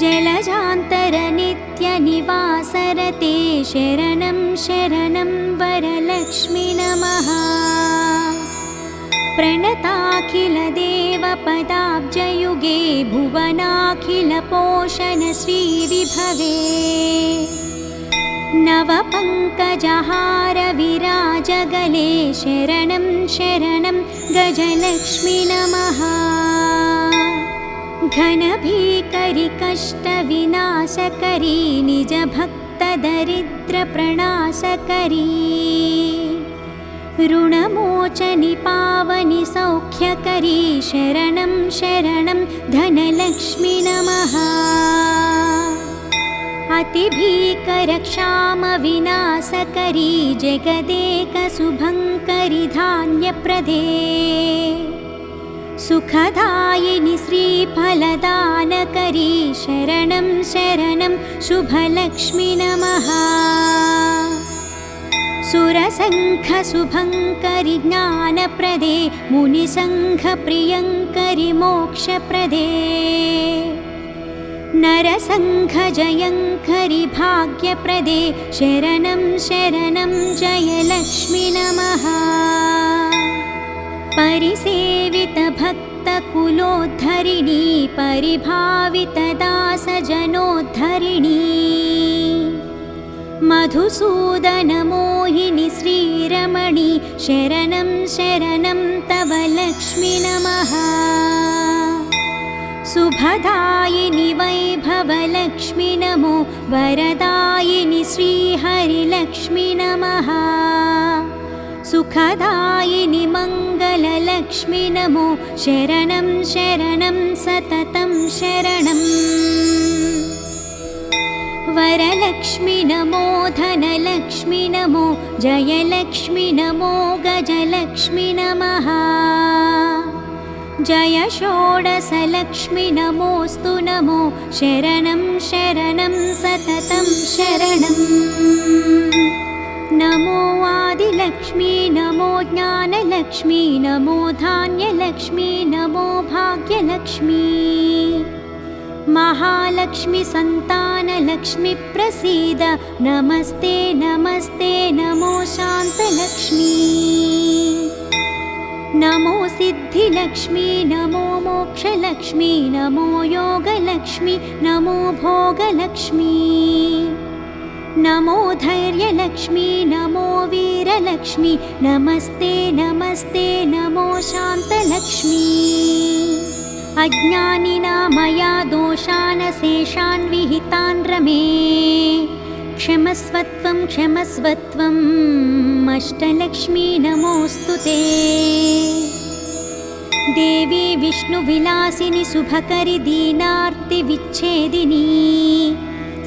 जलजान्तरनित्यनिवासरते शरणं शरणं वरलक्ष्मी नमः प्रणताखिलदेवपदाब्जयुगे भुवनाखिलपोषणश्रीविभवे नवपङ्कजहारविराजगले शरणं शरणं गजलक्ष्मी नमः घनभीकरि कष्टविनाशकरी निजभक्तदरिद्रप्रणाशकरी ऋणमोचनि पावनि सौख्यकरी शरणं शरणं धनलक्ष्मी नमः अतिभीकरक्षामविनाशकरी जगदेकशुभङ्करि धान्यप्रदे सुखदायिनि श्रीफलदानकरी शरणं शरणं शुभलक्ष्मी नमः सुरसङ्घशुभङ्करि ज्ञानप्रदे मुनिसङ्घप्रियङ्करि मोक्षप्रदे नरसङ्घजयङ्करि भाग्यप्रदे शरणं शरणं जयलक्ष्मी नमः परिसेवितभक्तकुलोद्धरिणी परिभावितदासजनोद्धरिणी मधुसूदनमोहिनि श्रीरमणि शरणं शरणं तव लक्ष्मी नमः शुभदायिनि वैभवलक्ष्मी नमो वरदायिनि श्रीहरिलक्ष्मी नमः सुखदायिनि मङ्गललक्ष्मी नमो शरणं शरणं सततं शरणम् वरलक्ष्मी नमो धनलक्ष्मी नमो जयलक्ष्मी नमो गजलक्ष्मी नमः जय षोडशलक्ष्मी नमोऽस्तु नमो शरणं शरणं सततं शरणम् नमो आदिलक्ष्मी नमो ज्ञानलक्ष्मी नमो धान्यलक्ष्मी नमो भाग्यलक्ष्मी महालक्ष्मी संतानलक्ष्मी प्रसीद नमस्ते नमस्ते नमो शान्तलक्ष्मी नमो सिद्धिलक्ष्मी नमो मोक्षलक्ष्मी नमो योगलक्ष्मी नमो भोगलक्ष्मी नमो धैर्यलक्ष्मी नमो वीरलक्ष्मी नमस्ते नमस्ते नमो शान्तलक्ष्मी अज्ञानिना मया दोषानशेषान् विहितान् रमे क्षमस्वत्वं क्षमस्वत्वम् अष्टलक्ष्मी नमोऽस्तु ते देवी विष्णुविलासिनि शुभकरि दीनार्तिविच्छेदिनी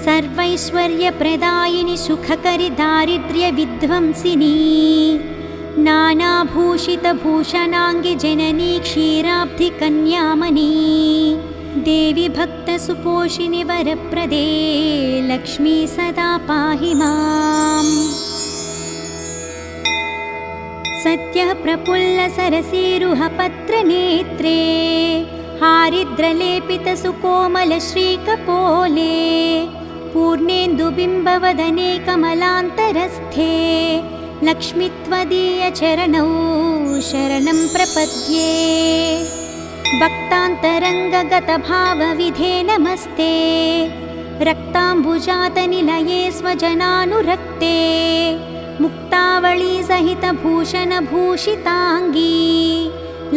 सर्वैश्वर्यप्रदायिनि सुखकरि दारिद्र्यविध्वंसिनी नानाभूषितभूषणाङ्गि जननी क्षीराब्धिकन्यामणी देवी भक्तसुपोषिणि वरप्रदे लक्ष्मी सदा पाहि माम्। सत्यः प्रफुल्लसरसीरुहपत्रनेत्रे हारिद्रलेपितसुकोमलश्रीकपोले पूर्णेन्दुबिम्बवदने कमलान्तरस्थे लक्ष्मी त्वदीयचरणौ शरणं प्रपद्ये। भक्तान्तरङ्गगतभावविधे नमस्ते रक्ताम्बुजातनिलये स्वजनानुरक्ते मुक्तावळी सहितभूषणभूषिताङ्गी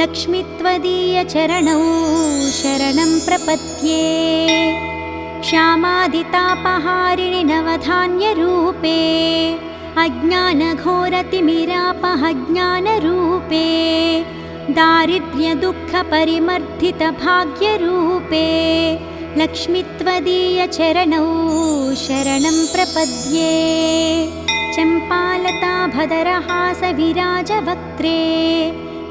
लक्ष्मी त्वदीयचरणौ शरणं प्रपद्ये। श्यामादितापहारिणि नवधान्यरूपे अज्ञानघोरतिमिरापहज्ञानरूपे दारिद्र्यदुःखपरिमर्दितभाग्यरूपे लक्ष्मी त्वदीयचरणौ शरणं प्रपद्ये। चम्पालताभदरहासविराजवक्त्रे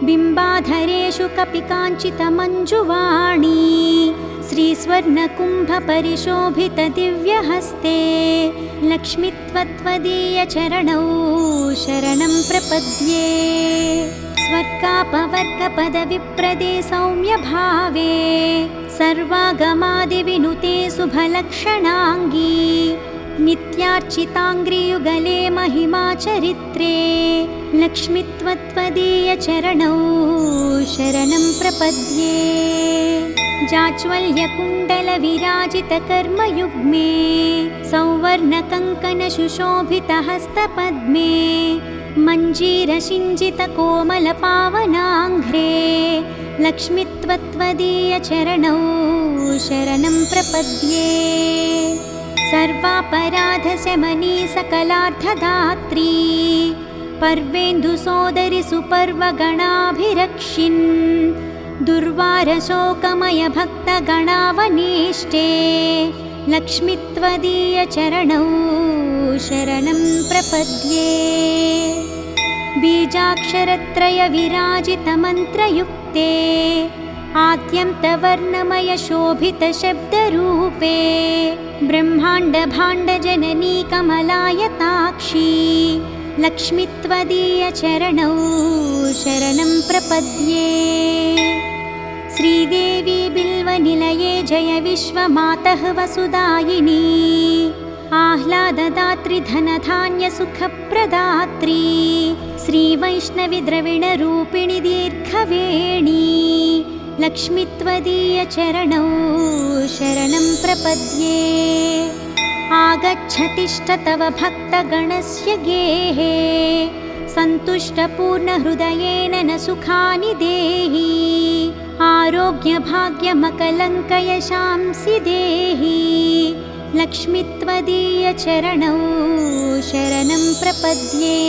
बिम्बाधरेषु कपिकाञ्चितमञ्जुवाणी श्रीस्वर्णकुम्भपरिशोभितदिव्यहस्ते लक्ष्मी त्वदीयचरणौ शरणं प्रपद्ये। स्वर्गापवर्गपदविप्रदे सौम्यभावे सर्वागमादिविनुते शुभलक्षणाङ्गी नित्यार्चिताङ्घ्रियुगले महिमाचरित्रे लक्ष्मी त्वदीयचरणौ शरणं प्रपद्ये। जाज्वल्यकुण्डलविराजितकर्मयुग्मे सौवर्णकङ्कणसुशोभितहस्तपद्मे मञ्जीरसिञ्जितकोमलपावनाङ्घ्रे लक्ष्मी त्वदीयचरणौ शरणं प्रपद्ये। सर्वापराधशमनी सकलार्थदात्री पर्वेन्दुसोदरि सुपर्वगणाभिरक्षिन् दुर्वारशोकमयभक्तगणावनेष्टे लक्ष्मी त्वदीयचरणौ शरणं प्रपद्ये। बीजाक्षरत्रयविराजितमन्त्रयुक्ते आद्यन्तवर्णमयशोभितशब्दरूपे ब्रह्माण्डभाण्डजननी कमलायताक्षी लक्ष्मी त्वदीयचरणौ शरणं प्रपद्ये। श्रीदेवी बिल्वनिलये जय विश्वमातः वसुदायिनी आह्लाददात्री धनधान्यसुखप्रदात्री श्रीवैष्णवी द्रविणरूपिणी दीर्घवेणी लक्ष्मी त्वदीयचरणौ शरणं प्रपद्ये। आगच्छतिष्ठ तव भक्तगणस्य गेहे सन्तुष्टपूर्णहृदयेन न सुखानि देहि आरोग्यभाग्यमकलङ्कयशांसि देहि लक्ष्मी त्वदीयचरणौ शरणं प्रपद्ये।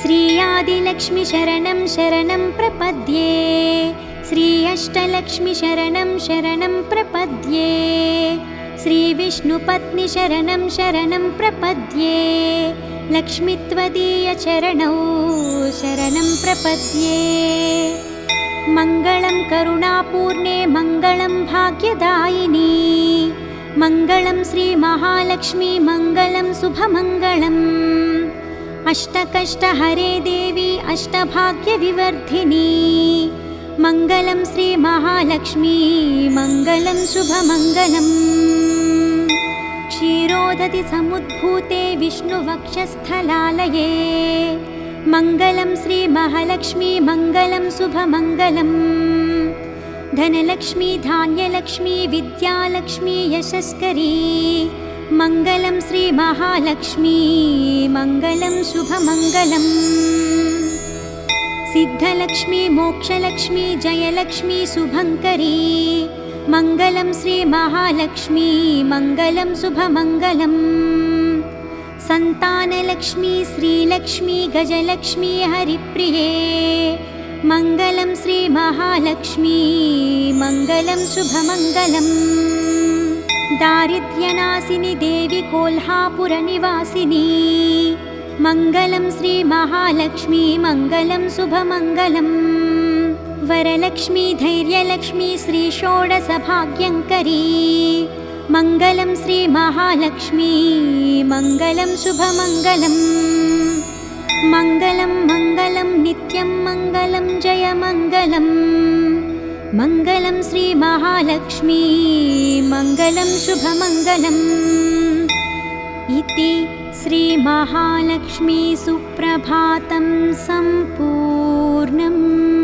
श्री आदिलक्ष्मी शरणं शरणं प्रपद्ये। श्री अष्टलक्ष्मी शरणं शरणं प्रपद्ये। श्री विष्णुपत्नी शरणं शरणं प्रपद्ये लक्ष्मी त्वदीयचरणौ शरणं प्रपद्ये। मङ्गलं करुणापूर्णे मङ्गलं भाग्यदायिनी मङ्गलं श्रीमहालक्ष्मी मङ्गलं शुभमङ्गलम् अष्टकष्टहरे देवी अष्टभाग्यविवर्धिनी मङ्गलं श्रीमहालक्ष्मी मङ्गलं शुभमङ्गलम्। क्षीरोदधि समुद्भूते विष्णुवक्षस्थलालये मङ्गलं श्रीमहालक्ष्मी मङ्गलं शुभमङ्गलम्। धनलक्ष्मी धान्यलक्ष्मी विद्यालक्ष्मी यशस्करी मङ्गलं श्रीमहालक्ष्मी मङ्गलं शुभमङ्गलम्। सिद्धलक्ष्मी मोक्षलक्ष्मी जयलक्ष्मी शुभङ्करी मङ्गलं श्रीमहालक्ष्मी मङ्गलं शुभमङ्गलम्। सन्तानलक्ष्मी श्रीलक्ष्मी गजलक्ष्मी हरिप्रिये मङ्गलं श्रीमहालक्ष्मी मङ्गलं शुभमङ्गलम्। दारिद्र्यनाशिनी देवी कोल्हापुरनिवासिनी मङ्गलं श्रीमहालक्ष्मी मङ्गलं शुभमङ्गलम् वरलक्ष्मी धैर्यलक्ष्मी श्रीषोडशभाग्यङ्करी मङ्गलं श्रीमहालक्ष्मी मङ्गलं शुभमङ्गलम् मङ्गलं मङ्गलं नित्यं मङ्गलं जयमङ्गलम् मङ्गलं श्रीमहालक्ष्मी मङ्गलं शुभमङ्गलम् इति श्रीमहालक्ष्मी सुप्रभातं सम्पूर्णम्।